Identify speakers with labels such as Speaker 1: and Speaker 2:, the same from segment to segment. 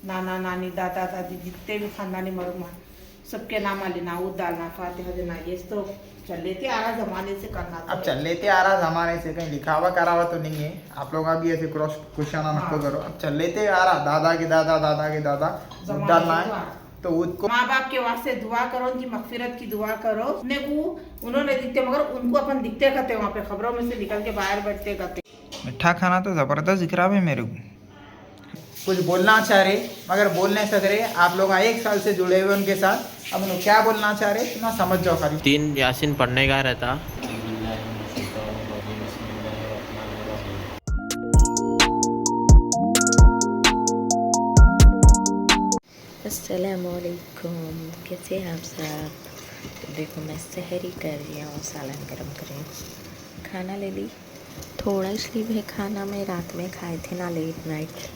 Speaker 1: नाना नानी दादा दादी जितने भी खानदानी मरूम हैं सबके नाम लेना, ऊद डालना, फातिहा देना, ये तो चल लेते आ रहा जमाने से करना।
Speaker 2: अब चल लेते आ रहा जमाने से, कहीं लिखा हुआ करा हुआ तो नहीं है। आप लोग अभी ऐसे क्रॉस क्वेश्चन नको करो। अब चल लेते आ रहा, दादा के दादा दादा के दादा डालना है तो ऊद को।
Speaker 1: माँ बाप के वास्ते दुआ करो, उनकी मगफिरत की दुआ करो। अपने को उन्होंने दिखते मगर उनको अपन दिखते करते, वहाँ पे खबरों में से निकल के बाहर बैठते करते।
Speaker 2: मीठा खाना तो जबरदस्त दिख रहा है मेरे को। कुछ बोलना चाह रहे मगर बोल नहीं सक रहे। आप लोग 1 साल से जुड़े हुए उनके साथ, अब उन्हें क्या बोलना चाह रहे इतना समझ जाओ खाली।
Speaker 3: 3 यासीन पढ़ने का रहता।
Speaker 4: अस्सलामुअलैकुम, कैसे हैं आप सब। देखो मैं सहरी कर रही हूँ, सालन गरम कर रही हूँ। खाना ले ली, थोड़ा इसलिए भी खाना में रात में खाए थे ना, लेट नाइट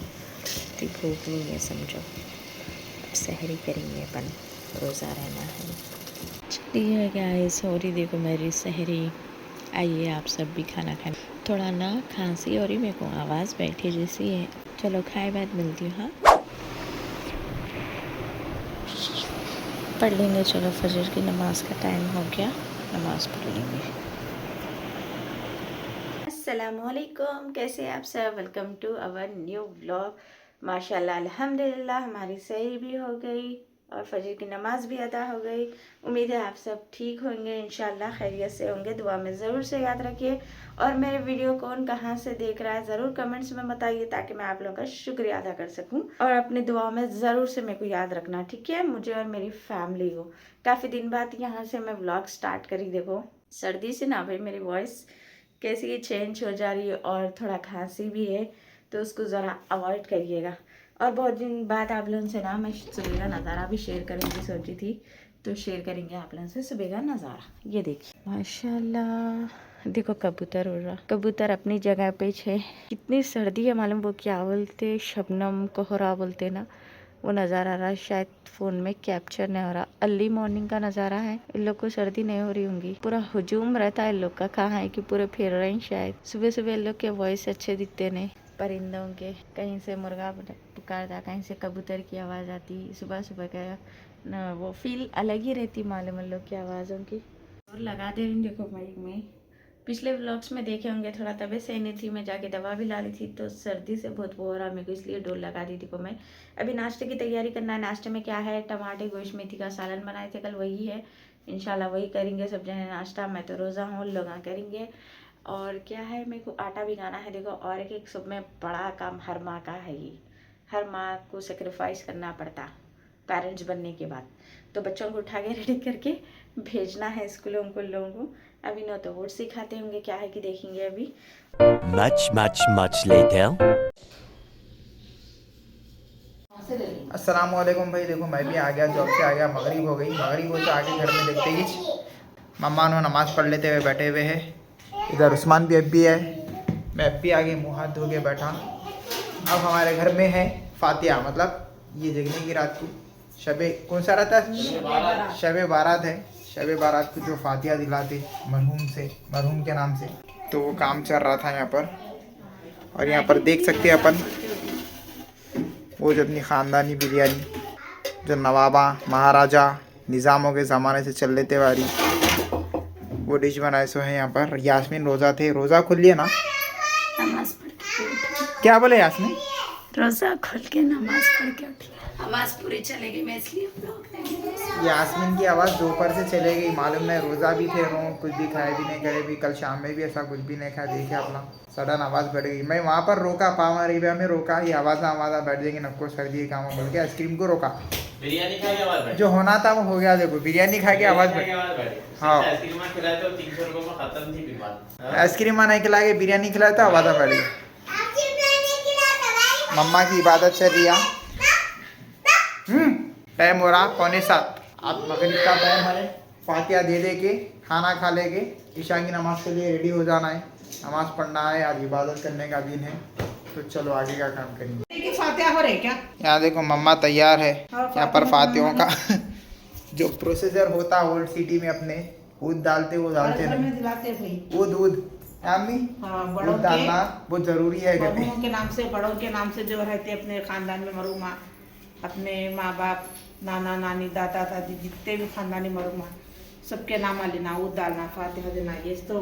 Speaker 4: तो भूख नहीं है समझो। अब सहरी करेंगे अपन, रोज़ा रहना है। चलिए गाइस, सॉरी देखो मेरी सहरी। आइए आप सब भी खाना खाएं। थोड़ा ना खांसी हो रही मेरे को, आवाज़ बैठी जैसी है। चलो खाए बाद मिलती हूँ। हाँ पढ़ लेंगे, चलो फजर की नमाज का टाइम हो गया, नमाज पढ़ लेंगे। अस्सलामुअलैकुम, कैसे आप सब। Welcome to our new vlog. माशाल्लाह अल्हम्दुलिल्लाह हमारी सहरी भी हो गई और फजर की नमाज भी अदा हो गई। उम्मीद है आप सब ठीक होंगे, इंशाल्लाह खैरियत से होंगे। दुआ में ज़रूर से याद रखिए और मेरे वीडियो कौन कहाँ से देख रहा है ज़रूर कमेंट्स में बताइए, ताकि मैं आप लोगों का शुक्रिया अदा कर सकूं। और अपनी दुआ में ज़रूर से मेरे को याद रखना, ठीक है, मुझे और मेरी फैमिली को। काफ़ी दिन बाद यहाँ से मैं व्लॉग स्टार्ट करी। देखो सर्दी से ना भाई मेरी वॉइस कैसी चेंज हो जा रही है और थोड़ा खांसी भी है, तो उसको ज़रा अवॉइड करिएगा। और बहुत दिन बाद आप लोगों से ना मैं सुबह का नज़ारा भी शेयर करेंगी सोची थी, तो शेयर करेंगे आप लोगों से सुबह का नज़ारा। ये देखिए माशाल्लाह, देखो कबूतर उड़ रहा। कबूतर अपनी जगह पे है। कितनी सर्दी है मालूम, वो क्या बोलते, शबनम कोहरा बोलते ना, वो नज़ारा रहा। शायद फ़ोन में कैप्चर नहीं हो रहा। अर्ली मॉर्निंग का नज़ारा है। इन लोग को सर्दी नहीं हो रही होंगी, पूरा हुजूम रहता है इन लोग का। कहाँ है कि पूरे फिर रहे हैं शायद। सुबह सुबह इन लोग के वॉइस अच्छे दिखते नहीं परिंदों के। कहीं से मुर्गा पुकारता, कहीं से कबूतर की आवाज़ आती। सुबह सुबह का न वो फील अलग ही रहती मालूम इन लोग की आवाज़ों की। और लगा दे रही देखो माइक में। पिछले व्लॉग्स में देखे होंगे, थोड़ा तबीयत सही नहीं थी, मैं जाके दवा भी ला ली थी, तो सर्दी से बहुत वो हो रहा मेरे को, इसलिए डोल लगा दी थी को मैं। अभी नाश्ते की तैयारी करना है। नाश्ते में क्या है, टमाटे गोश्त मेथी का सालन बनाए थे कल, वही है। इंशाल्लाह वही करेंगे सब जने नाश्ता। मैं तो रोज़ा हूँ, लोग करेंगे। और क्या है, मेरे को आटा भिगाना है देखो। और एक सब में बड़ा काम हर माँ का है ये। हर माँ को सेक्रीफाइस करना पड़ता पेरेंट्स बनने के बाद। तो बच्चों को उठा के रेडी करके भेजना है स्कूल उनको लोगों को। अभी न तो वो सिखाते होंगे, क्या है कि देखेंगे अभी।
Speaker 3: much later.
Speaker 2: अस्सलाम वालेकुम भाई। देखो मैं भी आ गया, जॉब से आ गया, मगरिब हो गई। मगरिब हो तो आके घर में देखते ही मम्मा ने नमाज़ पढ़ लेते हुए बैठे हुए हैं। इधर उस्मान भी अब्बी है, मैं अब्बी आगे मुँह हाथ धो के बैठा। अब हमारे घर में है फातिहा, मतलब ये जगने की रात को शबे कौन सा रहता है, शबे बारात है। शबे बारात को जो फातिहा दिलाते मरहूम के नाम से, तो वो काम चल रहा था यहाँ पर। और यहाँ पर देख सकते हैं अपन वो जो अपनी ख़ानदानी बिरयानी, जो नवाबा महाराजा निज़ामों के ज़माने से चल लेते वाली वो डिश बनाए सो है यहाँ पर। यास्मीन रोज़ा थे, रोज़ा खोल लिया ना,
Speaker 4: नमाज पढ़
Speaker 2: क्या बोले यास्मीन,
Speaker 4: रोज़ा खोल के नमाज पढ़ के उठी। आवाज़ पूरी चलेगी, मैं इसलिए
Speaker 2: यास्मीन की आवाज़ दोपहर से चले गई, मालूम नहीं रोज़ा भी थे, कुछ भी खाए भी नहीं करे भी। कल शाम में भी ऐसा कुछ भी नहीं खाया, देखे अपना सडन आवाज़ बढ़ गई। मैं वहाँ पर रोका, पामा रिबा में रोका, ये आवाज़ बैठ जाएंगे नको सर्दी काम बोल के आइसक्रीम को रोका।
Speaker 3: बिरयानी खा के आवाज
Speaker 2: जो होना था वो हो गया। देखो बिरयानी खा के आवाज़ बढ़। हाँ
Speaker 3: आइसक्रीम खिलाए तो 300 रुपये में खत्म थी बीमार।
Speaker 2: आइसक्रीम नहीं खिला के बिरयानी खिलाया तो आवाज़ बढ़ गई। मम्मा की इबादत चल रही है। टाइम हो रहा 6:45। आप मगरिब का टाइम है, फातिहा दे के खाना खा लेके ईशा की नमाज के लिए रेडी हो जाना है। नमाज पढ़ना है, आज इबादत करने का दिन है, तो चलो आगे का काम करेंगे।
Speaker 1: फातिहा हो रही क्या?
Speaker 2: यहाँ देखो मम्मा तैयार है। यहाँ पर फातिहों का जो प्रोसीजर होता है ओल्ड सिटी में, अपने दूध डालते वो डालते नहीं, दूध दूध डालना बहुत जरूरी है।
Speaker 1: बड़ों के नाम से जो रहते अपने खानदान में मरूमा, अपने माँ बाप, नाना नानी, दादा दादी, जितने भी खानदानी मरहूम हैं सबके नाम लेना, ऊद डालना, फातिहा देना, ये तो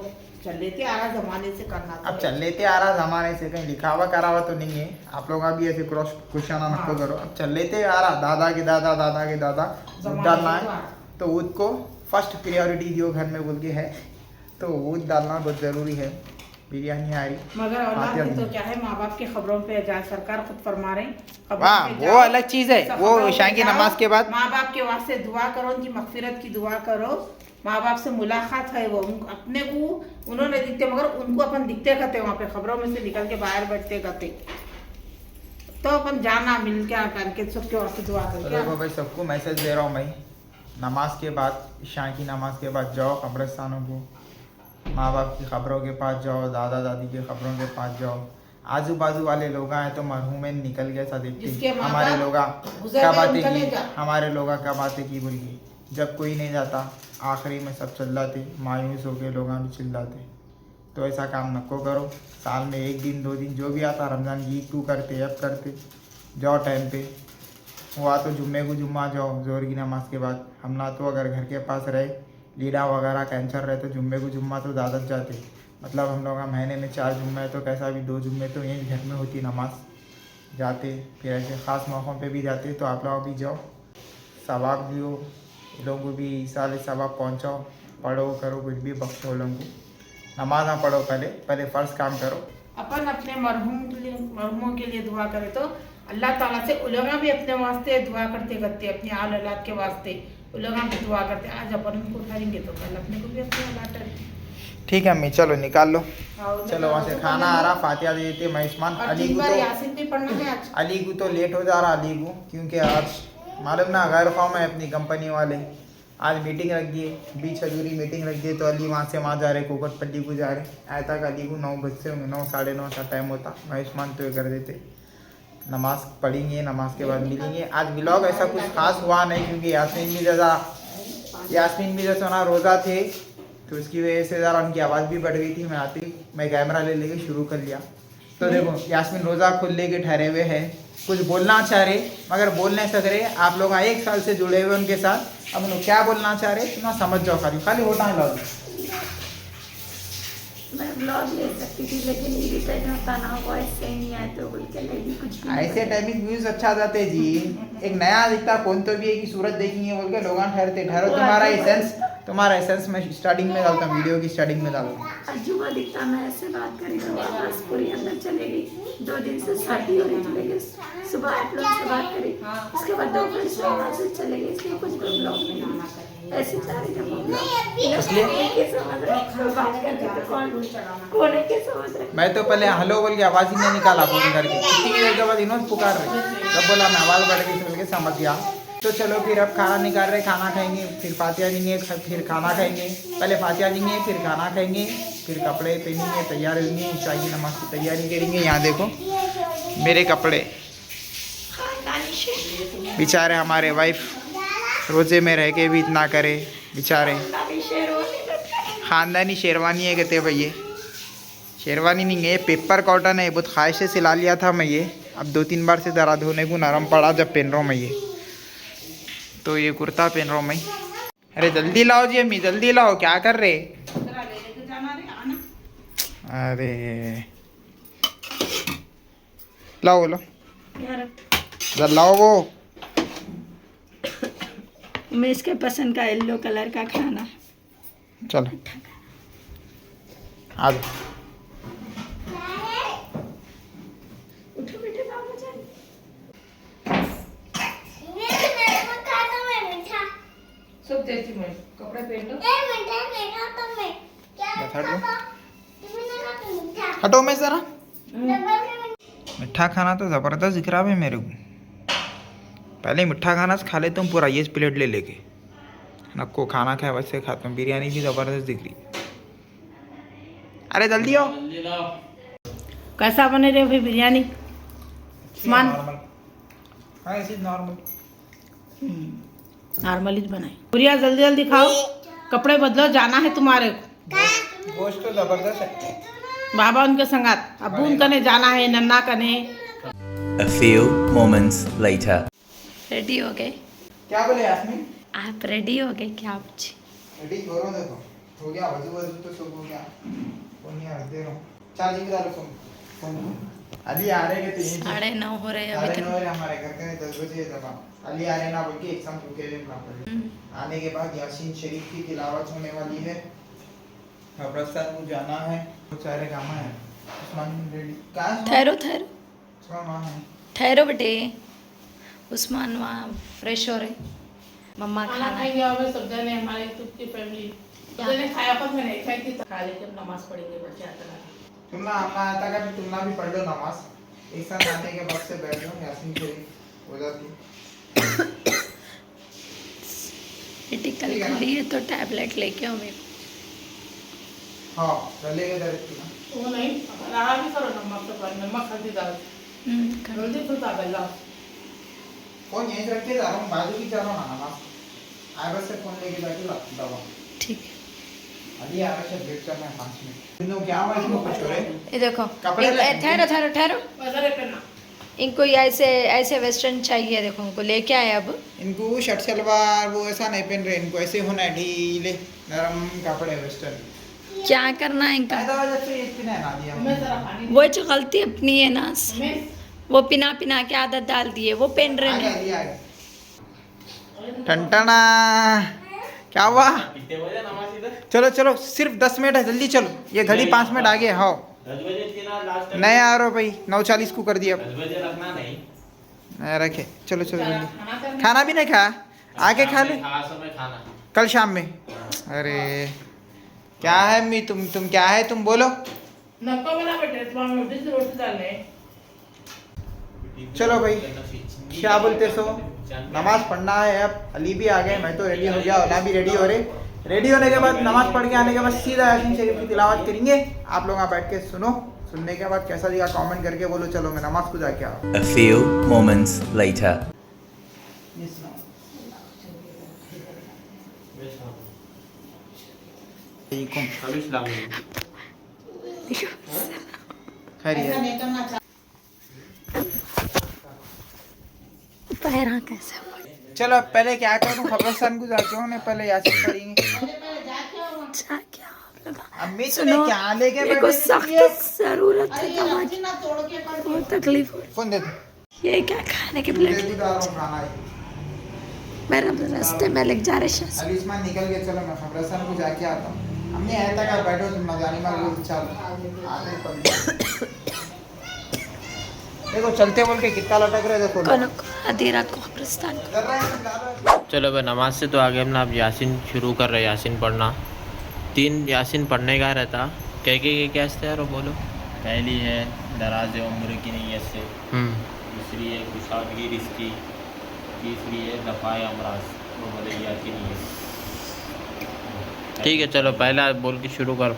Speaker 1: चल लेते आ रहा जमाने से करना।
Speaker 2: अब चल लेते आ रहा जमाने से, कहीं लिखा हुआ करा हुआ तो नहीं है। आप लोग भी ऐसे क्रॉस क्वेश्चन नको करो। अब चल लेते आ रहा, दादा के दादा, दादा के दादा ऊद डालना है, तो ऊद को फर्स्ट प्रायोरिटी जो घर में बोल के है, तो ऊद डालना बहुत ज़रूरी है। बिरयानी आ रही,
Speaker 1: मगर औलाद की तो क्या है, माँ बाप की खबरों पे जा, सरकार खुद फरमा रहे,
Speaker 2: वाह वो अलग चीज़ है। वो ईशा की नमाज के बाद
Speaker 1: माँ बाप के वास्ते दुआ करो, उनकी मगफिरत की दुआ करो, माँ बाप से मुलाकात है। वो अपने को उन्होंने दिखते, मगर उनको अपन दिखते करते, वहाँ पे खबरों में से निकल के बाहर बैठते करते, तो अपन जाना मिल के करके सबके वास्ते दुआ
Speaker 2: तो
Speaker 1: करके।
Speaker 2: देखो भाई, सबको मैसेज दे रहा हूँ मैं, नमाज के बाद, ईशा की नमाज के बाद जाओ कब्रिस्तानों को, माँ बाप की खबरों के पास जाओ, दादा दादी के खबरों के पास जाओ। आजू बाजू वाले लोग आए तो मरहूम निकल गए सा देखते, हमारे लोग क्या बातें की, हमारे लोग क्या बातें की बोल के। जब कोई नहीं जाता, आखिरी में सब चिल्लाते, मायूस होकर लोग भी चिल्लाते। तो ऐसा काम नको करो। साल में 1 दिन 2 दिन जो भी आता, रमज़ान ईद को करते, अब करते जाओ टाइम पे। हुआ तो जुम्मे को जुम्मा जाओ जोर की नमाज के बाद। हम ना तो अगर घर के पास रहे, लीडा वगैरह कैंसर रहे, तो जुम्मे को जुम्मा तो ज़्यादा जाते। मतलब हम लोग महीने में 4 जुम्मे, तो कैसा भी 2 जुम्मे तो यहीं घर में होती नमाज जाते। फिर ऐसे ख़ास मौक़ों पे भी जाते, तो आप लोग भी जाओ, सवाब भी हो, लोगों को भी साल सवाब पहुँचाओ, पढ़ो करो कुछ भी, बख्शो लोगों को। नमाज ना पढ़ो, पहले फ़र्ज़ काम करो।
Speaker 1: अपन अपने मरहूमों के लिए दुआ करें तो अल्लाह ताला से उलमा भी अपने वास्ते दुआ करते करते, अपनी आल औलाद के वास्ते उलमा भी दुआ करते। आज अपन उनको उठाएंगे तो कल अपने को भी अपनी औलाद करेंगे।
Speaker 2: ठीक है अम्मी, चलो निकाल लो। चलो वहाँ से
Speaker 1: तो
Speaker 2: खाना आ रहा, फातिहा दे देते मेहमान। अली को तो
Speaker 1: यासीन भी पढ़ना है आज।
Speaker 2: अली को तो लेट हो जा रहा, अली को, क्योंकि आज मालूम ना गैर कौम है अपनी कंपनी वाले, आज मीटिंग रख दिए, 20 हजूरी मीटिंग रख दिए, तो अली वहाँ से वहाँ जा रहे, कोकटपल्ली को जा रहे। आया तक अली को 9 बजते होंगे, 9 साढ़े 9 सा टाइम होता। मेहमान तो ये कर देते, नमाज पढ़ेंगे, नमाज के बाद मिलेंगे। आज व्लॉग ऐसा कुछ खास हुआ नहीं, क्योंकि यास्मीन भी जैसा ना रोज़ा थे, तो उसकी वजह से ज़रा उनकी आवाज़ भी बढ़ गई थी। मैं आते ही मैं कैमरा ले लेके शुरू कर लिया। तो देखो यास्मीन रोज़ा खुद लेके ठहरे हुए हैं, कुछ बोलना चाह रहे मगर बोल नहीं सक रहे। आप लोग 1 साल से जुड़े हुए उनके साथ, अब उन्होंने क्या बोलना चाह रहे तुम समझ जाओ। खाली होता है लॉग।
Speaker 4: मैं ब्लॉग ले सकती थी, लेकिन इरिटेट होता ना, वॉइस सही नहीं आए तो बोल के नहीं कुछ भी नहीं
Speaker 2: ऐसे टाइमिंग व्यूज अच्छा जाते जी। एक नया दिखता कौन तो भी है कि सूरत देखेंगे बोल के लोग ठहरते। ठहरो, तुम्हारा एसेंस मैं स्टार्टिंग में डालता हूँ, वीडियो की स्टार्टिंग में डालूंगा।
Speaker 4: अजूबा दिखता, मैं ऐसे बात करी तो आवाज़ पूरी अंदर चली गई। 2 दिन से सर्दी हो रही थी, लेकिन सुबह आप लोग से बात करी, उसके बाद दोपहर से आवाज़ चले गई, इसलिए कुछ भी ब्लॉग नहीं ऐसे जा रही थी।
Speaker 2: मैं तो पहले हेलो बोल के आवाज़ ही नहीं निकाला फोन करके, इतनी देर के बाद इन्होंने पुकार रहे, तब बोला मैं आवाज़ बढ़ गई बोल के समझ गया। तो चलो फिर अब खाना निकाल रहे, खाना खाएंगे, फिर फातिहा देंगे, फिर खाना खाएंगे। पहले फातिहा देंगे, फिर खाना खाएंगे, फिर कपड़े पहनेंगे, तैयार होंगे, ईशा की नमाज की तैयारी करेंगे। यहाँ देखो मेरे कपड़े, बेचारे हमारे वाइफ रोज़े में रह के भी इतना करे बेचारे। ख़ानदानी शेरवानी है कहते भैया, शेरवानी नहीं है, पेपर कॉटन है। बहुत ख्वाहिश से सिला लिया था मैं ये, अब 2-3 बार से दरा धोने को नरम पड़ा जब पहन रहा हूँ मैं ये। तो ये कुर्ता पहन रहा हूँ मैं। अरे जल्दी लाओ जी अम्मी, जल्दी लाओ, क्या कर रहे? अरे लाओ लो, जल लाओ वो
Speaker 4: मैं इसके पसंद का येलो कलर का खाना।
Speaker 2: चलो आ जाओ।
Speaker 4: उठो बेटे, बाबू जान।
Speaker 1: सब देती मैं, कपड़े पहन लो।
Speaker 2: हटो मैं जरा। मीठा खाना तो ज़बरदस्त दिख रहा है मेरे को। पहले मीठा खाना खा लेता हूँ पूरा, ये प्लेट ले लेके नको खाना खाए वैसे खाता हूँ। बिरयानी भी ज़बरदस्त दिख रही। अरे जल्दी आओ।
Speaker 1: कैसा बने रहे फिर बिरयानी? नॉर्मली बनाए। बुढ़िया जल्दी जल्दी खाओ, कपड़े बदलो, जाना है तुम्हारे को।
Speaker 2: गोश्त तो ज़बरदस्त है।
Speaker 1: बाबा उनके संगात, अबू उनका ने जाना है, नन्ना का ने।
Speaker 3: A few moments later.
Speaker 4: Ready हो गए?
Speaker 2: क्या बोले यास्मीन?
Speaker 4: आप रेडी हो गए क्या आप?
Speaker 2: रेडी करो, देखो हो गया, वजू वजू तो सब हो गया। फोन नहीं रख दे रहा हूँ, चार्जिंग में डालो फोन। अली आ रहे के तो यहीं
Speaker 4: 9:30 हो रहे हैं अभी
Speaker 2: 9:30
Speaker 4: तक।
Speaker 2: हमारे घर के 10 बजे दबा अली आ रहे ना बोल के एग्जाम रुके हुए ना पड़े। आने के बाद यासीन शरीफ की तिलावत होने वाली है, कब्रिस्तान को जाना है, कुछ सारे काम है। उस्मान रेडी कहाँ
Speaker 4: ठहरो
Speaker 2: उस्मान वहाँ है।
Speaker 4: ठहरो बेटे। उस्मान वहाँ फ्रेश हो रहे, मम्मा
Speaker 1: खाना
Speaker 4: खाना
Speaker 1: खाएंगे और सब जने हमारे खुद की फैमिली ने खाया पर मैंने खाई थी, खा लेके नमाज पढ़ेंगे बच्चे आते हैं।
Speaker 2: तुमना हमना आता का तुमना भी पढ़ लो नमाज एक साथ आने के बाद से बैठ जाओ, यासीन शरीफ हो जाती।
Speaker 4: बेटी कल खुली है तो टैबलेट लेके आओ मेरे
Speaker 2: हाँ चलेगा दर्द की ना।
Speaker 1: वो नहीं रहा भी करो नमक तो पर नमक हल्दी डाल
Speaker 4: को।
Speaker 1: जल्दी खुलता गला।
Speaker 2: फोन यहीं रख के जा रहा हूँ, बाजू की जा रहा हूँ ना नमाज आए बस से फोन लेके जाके दवा
Speaker 4: ठीक है।
Speaker 2: अभी आ रहा है वेट करना है 5 मिनट। इनको क्या हुआ इसको कुछ हो रहा है?
Speaker 4: ये देखो
Speaker 2: कपड़े
Speaker 4: ठहरो
Speaker 1: वैसा रे करना
Speaker 4: इनको ऐसे वेस्टर्न चाहिए। देखो उनको लेके आए अब।
Speaker 2: इनको शर्ट सलवार वो ऐसा नहीं पहन रहे, इनको ऐसे होना है ढीले नरम कपड़े वेस्टर्न।
Speaker 4: क्या करना है इनका?
Speaker 2: ऐसा वजह से एक पिना ना दिया
Speaker 1: मैं जरा पानी
Speaker 4: वो जो गलती अपनी है ना,
Speaker 1: मैं
Speaker 4: वो पिना के आदत डाल दिए, वो पहन रहे हैं।
Speaker 2: आगे टंटना क्या हुआ?
Speaker 3: कितने बजे नमाज इधर?
Speaker 2: चलो चलो सिर्फ 10 मिनट है, जल्दी चलो, ये घड़ी 5 मिनट आगे है। हाँ
Speaker 3: 10 बजे थी ना लास्ट
Speaker 2: नहीं आ रहा भाई, 9:40 को कर दिया।
Speaker 3: 10 बजे रखना नहीं।
Speaker 2: नहीं रखे, चलो चलो जल्दी।
Speaker 1: खाना करना
Speaker 2: खाना भी नहीं खाया, आके खा ले
Speaker 3: खास समय खाना।
Speaker 2: कल शाम में। अरे क्या है मी तुम क्या है तुम बोलो।
Speaker 1: नको बना बेटे तुम्हारे रोटी डालने।
Speaker 2: चलो भाई क्या बोलते सो, नमाज पढ़ना है अब। अली भी आ गए, मैं तो रेडी हो गया, ओला भी रेडी हो रहे। रेडी होने के बाद नमाज पढ़ के आने के बाद सीधा यासीन शरीफ की तिलावत करेंगे। आप लोग यहाँ बैठ के सुनो, सुनने के बाद कैसा लगा कमेंट करके बोलो। चलो मैं नमाज को जाके आओ।
Speaker 5: A few moments later.
Speaker 2: खैरियत
Speaker 1: नहीं करना चाहिए।
Speaker 4: पैरा कैसे?
Speaker 2: चलो अब पहले क्या करूँ, कब्रिस्तान को जाके हो, पहले यासीन पढ़ेंगे।
Speaker 4: क्या आप लोग
Speaker 2: अम्मी
Speaker 4: सुनो,
Speaker 2: तुम्हें क्या लेके
Speaker 4: मेरे को
Speaker 2: बैठे
Speaker 4: सख्त जरूरत है दवा की,
Speaker 1: ना तोड़ के कर
Speaker 4: बहुत तकलीफ हो रही
Speaker 2: फोन दे दो,
Speaker 4: है। ये क्या खाने के
Speaker 2: दे
Speaker 4: प्लेट
Speaker 2: दो दारों खाना है।
Speaker 4: मेरा रास्ते में लेके जा रहे शायद।
Speaker 2: अली उस्मान निकल गए, चलो मैं कब्रिस्तान को जाके आता हूँ। हमने आया था कि बैठो तुम ना जाने वाले, चलो आगे पढ़। देखो चलते बोल के कितना लटक रहे, देखो
Speaker 4: कनक आधी रात को कब्रिस्तान को।
Speaker 3: चलो भाई नमाज से तो आगे हम ना अब यासीन शुरू कर रहे हैं। यासीन पढ़ना 3 यासीन पढ़ने का रहता। क्या यार वो बोलो। पहली है दराज उम्र की नीयत से, दूसरी है खुशहाली रिज़्क़ी, तीसरी है दफ़ाए अमराज वो बलैयात की नीयत। ठीक है चलो पहला बोल के शुरू करो।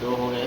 Speaker 3: 2 हो गए।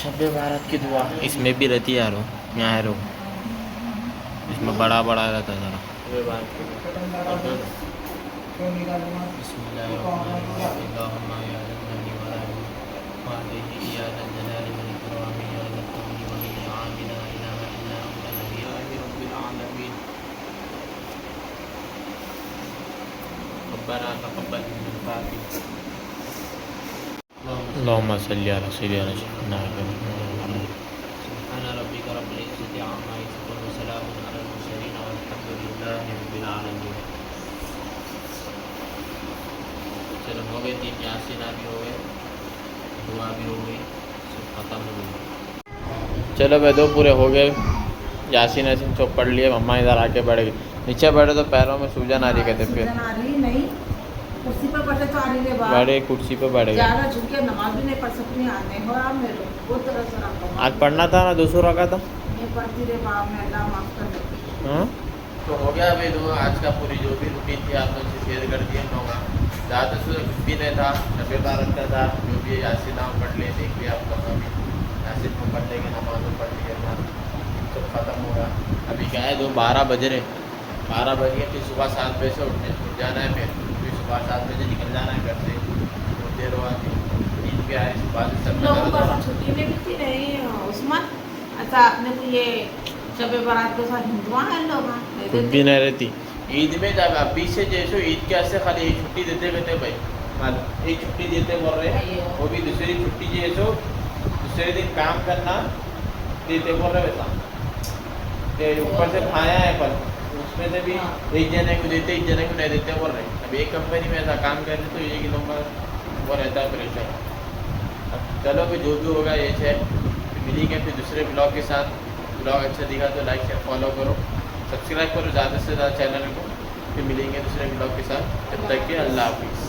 Speaker 3: शब बारात की दुआ इसमें भी रहती है यारो, यहाँ है इसमें बड़ा बड़ा रहता है ज़रा। बिस्मिल्लाहिर्रहमानिर्रहीम। रब्बना तक़ब्बल मिन्ना अल्लाहुम्मा सल्लि अला सय्यिदिना सुब्हान रब्बिका रब्बिल इज़्ज़ति अम्मा यसिफून व सलामुन अलल मुरसलीन वल्हम्दुलिल्लाहि रब्बिल आलमीन। चलो हो गए 3 यासीना भी हो गए, दुआ भी हो गई, सब ख़त्म हो गई। चलो भाई 2 पूरे हो गए, यासीन यासीन चौक पढ़ लिए। मम्मा इधर आके बैठ गई, नीचे बैठे तो पैरों में सूजन आ रही, कहते फिर
Speaker 1: सूजन आ रही नहीं, कुर्सी पर बैठे तो आ रही रे बाप।
Speaker 3: बड़े कुर्सी पे बैठ गए।
Speaker 1: ज्यादा झुक के नमाज भी नहीं पढ़ सकती, आने हो आप मेरे को बहुत तरह से रखो।
Speaker 3: आज पढ़ना था ना 200 रखा था।
Speaker 1: नहीं पढ़ती रे बाप, मैं अल्लाह माफ कर दे।
Speaker 3: हाँ तो हो गया भाई दो, आज का पूरी जो भी रूटीन थी आप लोग से शेयर कर दिए हम लोग। ज़्यादा से कुछ भी नहीं था, नबे बार रखता था, जो भी यासीन नाम पढ़ लिए, देख लिया आप लोग भी यासीन को पढ़ लेंगे, नमाज पढ़ लिए था, सब खत्म हो गया। अभी क्या है 12 बज रहे, 12 बज गए, फिर सुबह 7 बजे से उठ जाना है, फिर सुबह 7 बजे निकल जाना है घर से। बहुत देर हुआ थी, नींद भी आई, सुबह से सब
Speaker 1: लोगों को ऐसा छुट्टी नहीं मिलती नहीं उस्मान, अच्छा आपने को ये शबे बारात के साथ हिंदुआ है लोग नहीं
Speaker 3: कुछ भी
Speaker 1: देते।
Speaker 3: नहीं रहती। ईद में जब अभी से जैसे ईद के ऐसे खाली एक छुट्टी देते कहते भाई, एक छुट्टी देते बोल रहे, वो भी दूसरी छुट्टी जैसो दूसरे दिन काम करना देते बोल रहे वैसा। ते ऊपर से खाया है पर उसमें से भी एक जने को देते, एक जने को नहीं देते बोल रहे। अब एक कंपनी में ऐसा काम करते तो ये लोग का वो रहता है प्रेशर। अब चलो फिर जो भी होगा ये है, मिलेंगे फिर दूसरे ब्लॉग के साथ। ब्लॉग अच्छा दिखा तो लाइक शेयर फॉलो करो, सब्सक्राइब करो ज़्यादा से ज़्यादा चैनल को। फिर मिलेंगे दूसरे ब्लॉग के साथ, जब तक कि अल्लाह हाफिज़।